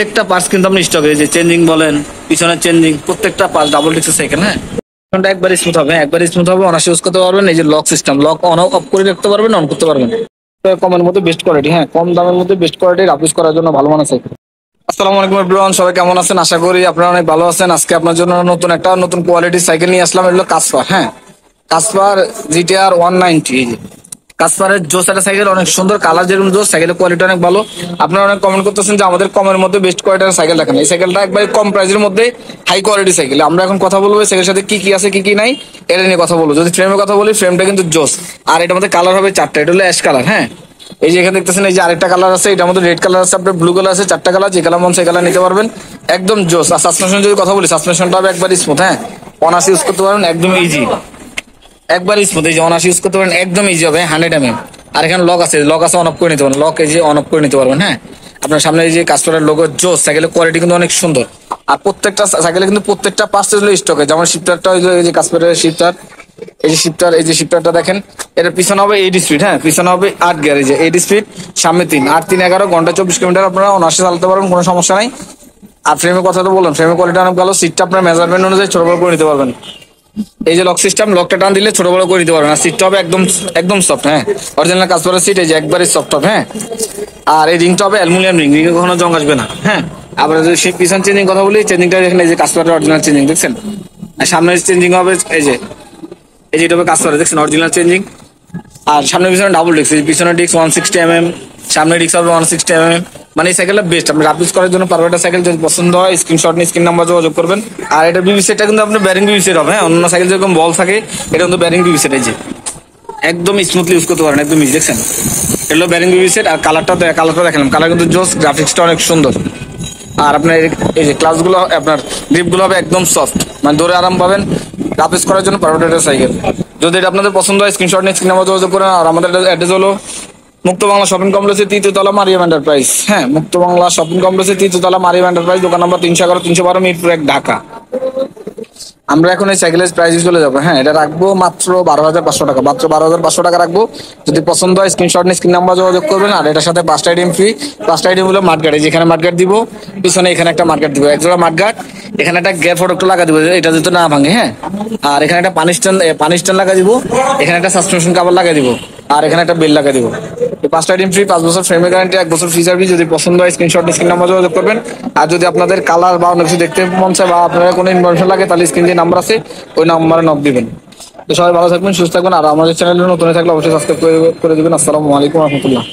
প্রত্যেকটা পার্টস কিন্তু আপনি স্টক যে চেঞ্জিং বলেন, পিছনের চেঞ্জিং, প্রত্যেকটা পার্টস ডাবল ডিস্কের সাইকেল। হ্যাঁ, একবার স্মুথ হবে, একবার স্মুথ হবে, অনায়াসে ইউজ করতে পারবেন। এই যে lock system, lock on of করে রাখতে পারবেন, অন করতে পারবেন। কমের মধ্যে বেস্ট কোয়ালিটি, হ্যাঁ কম দামের মধ্যে বেস্ট কোয়ালিটির ইউজ করার জন্য ভালো মানের সাইকেল। আসসালামু আলাইকুম এভরিওয়ান, সবাই কেমন আছেন? আশা করি আপনারা অনেক ভালো আছেন। আজকে আপনার জন্য নতুন কোয়ালিটির সাইকেল নিয়ে আসলাম। এগুলো কাসপার, হ্যাঁ কাসপার জিটিআর 190। এই যে কাসপারের জোস একটা সাইকেল, অনেক সুন্দর কালার, যেরকম জোস, সাইকেলের কোয়ালিটি অনেক ভালো। আপনারা অনেক কমেন্ট করতেছেন যে আমাদের কমের মধ্যে বেস্ট কোয়ালিটির সাইকেল দেখেন। এই সাইকেলটা একবারে কম প্রাইসের মধ্যে হাই কোয়ালিটি সাইকেল। আমরা এখন কথা বলবো সাইকেলের সাথে কি কি আছে কি কি নাই এটা নিয়ে কথা বলবো। যদি ফ্রেমের কথা বলি, ফ্রেমটা কিন্তু জোস। আর এটার মধ্যে কালার হবে চারটা, এটা হলো অ্যাশ কালার। হ্যাঁ, এই যে এখানে দেখতেছেন, এই যে আরেকটা কালার আছে, এটার মধ্যে রেড কালার আছে, আপনার ব্লু কালার আছে, চারটা কালার, যে কালার মন সেই কালার নিতে পারবেন। একদম জোস। আর সাসপেনশন যদি কথা বলি, সাসপেনশনটা হবে একবার স্মুথ। হ্যাঁ, অনার্স ইউজ করতে পারবেন, একদম ইজি, একবার স্মুথ। এই যে অনার্স ইউজ করতে পারবেন, একদম ইজি হবে, 100 mm। আর এখানে লক আছে, লক আছে, অন অফ করে নিতে পারবেন। লক এই যে অন অফ করে নিতে পারবেন। হ্যাঁ, আপনার সামনে এই যে কাস্টমারের লোগো জোস, সাইকেলের কোয়ালিটি কিন্তু অনেক সুন্দর। আর প্রত্যেকটা সাইকেলে কিন্তু প্রত্যেকটা পার্টস স্টকে, যেমন শিফটারটা, এই যে কাস্টমারের শিফটার, এই যে শিফটার, এই যে শিফটারটা দেখেন, এটা পিছনে হবে 8 স্পিড। হ্যাঁ, পিছনে হবে 8 গিয়ার, এই যে 8 স্পিড, সামনে 3, 8 3 11, ঘন্টা 24 কিলোমিটার আপনারা অনার্সে চালাতে পারবেন, কোনো সমস্যা নাই। আর ফ্রেমের কথা তো বললাম, ফ্রেমের কোয়ালিটি অনেক ভালো। সিটটা আপনার মেজারমেন্ট অনুযায়ী ছোট বড় করে নিতে পারবেন। এই যে লক সিস্টেম, লকটা টান দিলে ছোট বড় করে নিতে পারবেন। আর সিটটা হবে একদম একদম সফট। হ্যাঁ, অরিজিনাল কাসপারের সিট, এই যে একবারই সফট হবে। হ্যাঁ, আর এই রিংটা হবে অ্যালুমিনিয়াম রিং, রিংয়ে কখনো জং আসবে না। হ্যাঁ, আবার যদি সেই পিছন চেঞ্জিং কথা বলি, চেঞ্জিংটা দেখেন, এই যে কাসপারের অরিজিনাল চেঞ্জিং দেখছেন। আর সামনের চেঞ্জিং হবে এই যে, এই যে এটা হবে কাসপারের, দেখছেন অরিজিনাল চেঞ্জিং। আর সামনে পিছনে ডাবল ডিস্ক, পিছনে ডিস্ক 160 mm, সামনে ডিস্ক হবে 160 mm। মানে এই সাইকেলটা বেস্ট, আপনি রাফ ইউজ করার জন্য পারফেক্ট সাইকেল। যদি পছন্দ হয় স্ক্রিনশট নিয়ে স্ক্রিন নাম্বার যোগাযোগ করবেন। আর এটা বিবি সেটটা কিন্তু আপনার ব্যারিং বিবি সেট হবে। হ্যাঁ, অন্য সাইকেল যেরকম বল থাকে, এটা কিন্তু ব্যারিং বিবি সেট। এই যে একদম স্মুথলি ইউজ করতে পারেন, একদম ইজি, দেখছেন এগুলো ব্যারিং বিবি সেট। আর কালারটা দেখালাম, কালার কিন্তু জোস, গ্রাফিক্সটা অনেক সুন্দর। আর আপনার এই যে ক্লাসগুলো, আপনার গ্রিপগুলো হবে একদম সফট, মানে ধরে আরাম পাবেন। রাফ ইউজ করার জন্য পারফেক্ট সাইকেল। যদি এটা আপনাদের পছন্দ হয় স্ক্রিনশট নিয়ে স্ক্রিন নাম্বার যোগাযোগ করেন। আর আমাদের অ্যাড্রেস হলো মুক্ত বাংলা শপিং কমপ্লেক্সের 3য় তলা, মারিয়াম এন্টারপ্রাইজ। হ্যাঁ, মুক্ত বাংলা শপিং কমপ্লেক্সের 3য় তলা, মারিয়াম এন্টারপ্রাইজ, দোকান নম্বর 311 312, মিরপুর 1, ঢাকা। আমরা এখন এই সাইকেলের প্রাইস চলে যাবো। হ্যাঁ, এটা রাখবো মাত্র 12,500 টাকা, মাত্র 12,500 টাকা রাখবো। যদি পছন্দ হয় স্ক্রিনশট নিয়ে স্ক্রিন নাম্বার যোগাযোগ করবেন। আর এটার সাথে 5টা আইটেম ফ্রি। 5টা আইটেম হলো মাঠগার্ড, যেখানে মাঠগার্ড দিব, পিছনে এখানে একটা মাঠগার্ড দিব, একজোড়া মাঠগার্ড, এখানে একটা গ্যাপ ফটোটা লাগা দিব, এটা যাতে না ভাঙে। হ্যাঁ, আর এখানে একটা পানি স্ট্যান্ড লাগা দিব, এখানে একটা সাসপেনশন কাভার লাগা দিব, আর এখানে একটা বেল লাগা দিব। 5টা আইটেম ফ্রি, 5 বছর ফ্রেমের গ্যারান্টি, 1 বছর ফ্রি সার্ভিস। যদি পছন্দ হয় স্ক্রিনশট স্ক্রিন নাম্বার যোগাযোগ করবেন। আর যদি আপনাদের কালার বা অন্য কিছু দেখতে মন চায় বা আপনারা কোনো ইনফরমেশন লাগে, তাহলে স্ক্রিন যে নাম্বার আছে ওই নাম্বারে নক দিবেন। তো সবাই ভালো থাকবেন, সুস্থ থাকবেন। আর আমাদের চ্যানেলে নতুন থাকলে অবশ্যই সাবস্ক্রাইব করে দিবেন। আসসালামু আলাইকুম রহমতুল্লাহ।